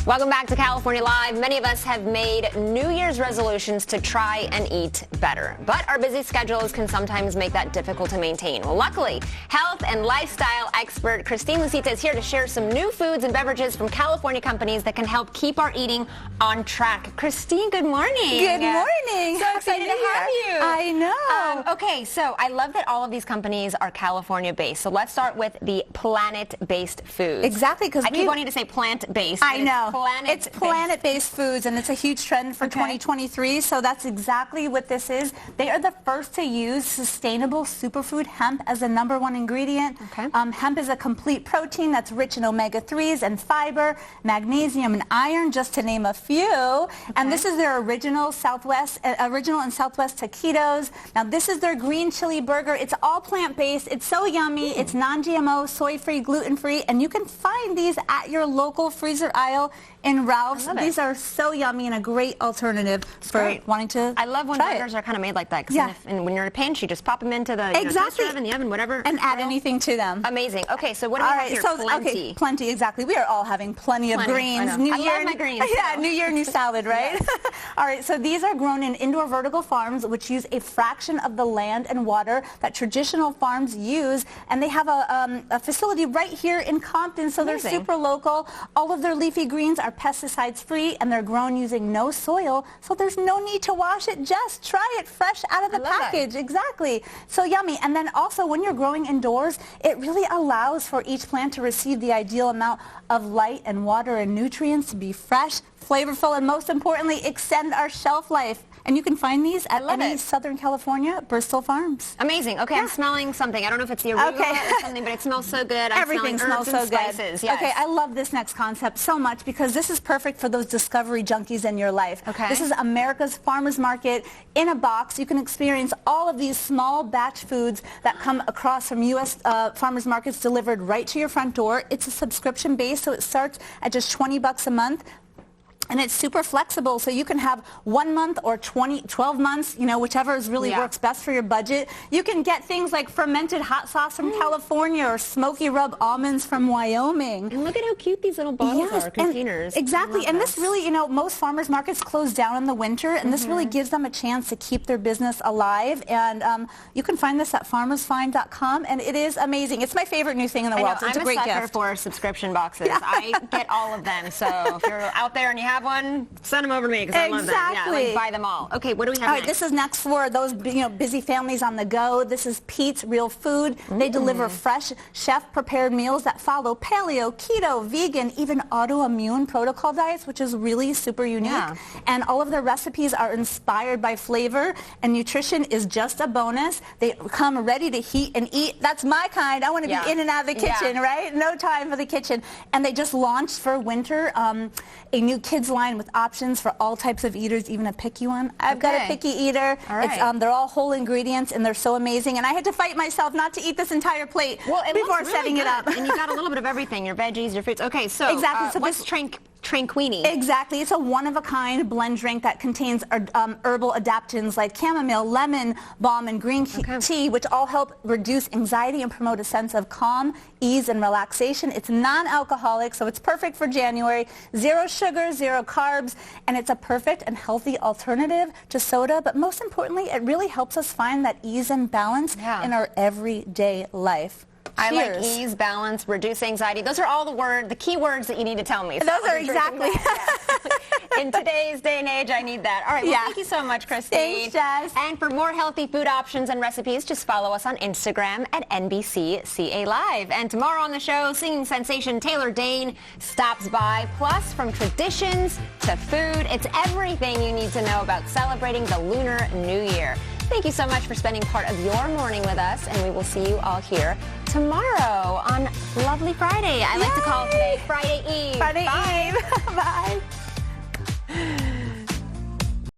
Welcome back to California Live. Many of us have made New Year's resolutions to try and eat better, but our busy schedules can sometimes make that difficult to maintain. Well, luckily, health and lifestyle expert Christine Lusita is here to share some new foods and beverages from California companies that can help keep our eating on track. Christine, good morning. Good morning. So excited to have you. I know. Okay, so I love that all of these companies are California-based. So let's start with the planet-based foods. Exactly, because I keep wanting to say plant-based. I know. It's planet-based foods, and it's a huge trend for 2023, so that's exactly what this is. They are the first to use sustainable superfood hemp as the #1 ingredient. Okay. Hemp is a complete protein that's rich in omega-3s and fiber, magnesium and iron, just to name a few. And this is their original and Southwest taquitos. Now, this is their green chili burger. It's all plant-based. It's so yummy. It's non-GMO, soy-free, gluten-free, and you can find these at your local freezer aisle in Ralph's. These are so yummy and a great alternative for wanting to I love when burgers are kind of made like that. And when you're in a pinch, you just pop them into the toaster oven, the oven, whatever. And add anything to them. Amazing. Okay, so what do we have here? Plenty. Okay, plenty, exactly. We are all having plenty of greens. I love my greens. Yeah, New Year, new salad, right? All right, so these are grown in indoor vertical farms, which use a fraction of the land and water that traditional farms use. And they have a facility right here in Compton, so they're super local. All of their leafy greens are pesticides free, and they're grown using no soil, so there's no need to wash it. Just try it fresh out of the package. Exactly. So yummy. And then also, when you're growing indoors, it really allows for each plant to receive the ideal amount of light and water and nutrients to be fresh, flavorful, and most importantly, extend our shelf life. And you can find these at any Southern California Bristol farms. Amazing. Okay, I'm smelling something. I don't know if it's the arugula or something, but it smells so good. Everything smells so good. Spices. Yes. Okay, I love this next concept so much because this is perfect for those discovery junkies in your life. Okay. This is America's Farmers Market in a box. You can experience all of these small batch foods that come across from U.S. farmers markets delivered right to your front door. It's a subscription base, so it starts at just $20 a month. And it's super flexible, so you can have 1 month or 12 months, whichever really works best for your budget. You can get things like fermented hot sauce from California or smoky rub almonds from Wyoming. And look at how cute these little bottles are, containers. Exactly, and this really, most farmers markets close down in the winter, and this really gives them a chance to keep their business alive. And you can find this at farmersfind.com, and it is amazing. It's my favorite new thing in the world. So it's a great gift. I'm a sucker for subscription boxes. I get all of them, so if you're out there and you have one, send them over to me because I love them. Yeah, buy them all. Okay, what do we have next? This is next for those busy families on the go. This is Pete's Real Food. They deliver fresh, chef-prepared meals that follow paleo, keto, vegan, even autoimmune protocol diets, which is really super unique. And all of their recipes are inspired by flavor, and nutrition is just a bonus. They come ready to heat and eat. That's my kind. I want to be in and out of the kitchen, right? No time for the kitchen. And they just launched for winter a new kids line with options for all types of eaters, even a picky one. I've got a picky eater. They're all whole ingredients, and they're so amazing. And I had to fight myself not to eat this entire plate before setting it up. And you got a little bit of everything, your veggies, your fruits. Okay, so what's Tranquini? Exactly. It's a one-of-a-kind blend drink that contains herbal adaptogens like chamomile, lemon balm, and green tea, which all help reduce anxiety and promote a sense of calm, ease, and relaxation. It's non-alcoholic, so it's perfect for January. 0 sugar, 0 carbs, and it's a perfect and healthy alternative to soda. But most importantly, it really helps us find that ease and balance in our everyday life. I like ease, balance, reduce anxiety. Those are all the key words that you need to tell me. So those are exactly. In today's day and age, I need that. All right, well, thank you so much, Christine. Thanks, Jess. And for more healthy food options and recipes, just follow us on Instagram at NBC CA Live. And tomorrow on the show, singing sensation Taylor Dane stops by. Plus, from traditions to food, it's everything you need to know about celebrating the Lunar New Year. Thank you so much for spending part of your morning with us, and we will see you all here tomorrow on Lovely Friday. I like to call today Friday Eve. Friday Eve. Bye.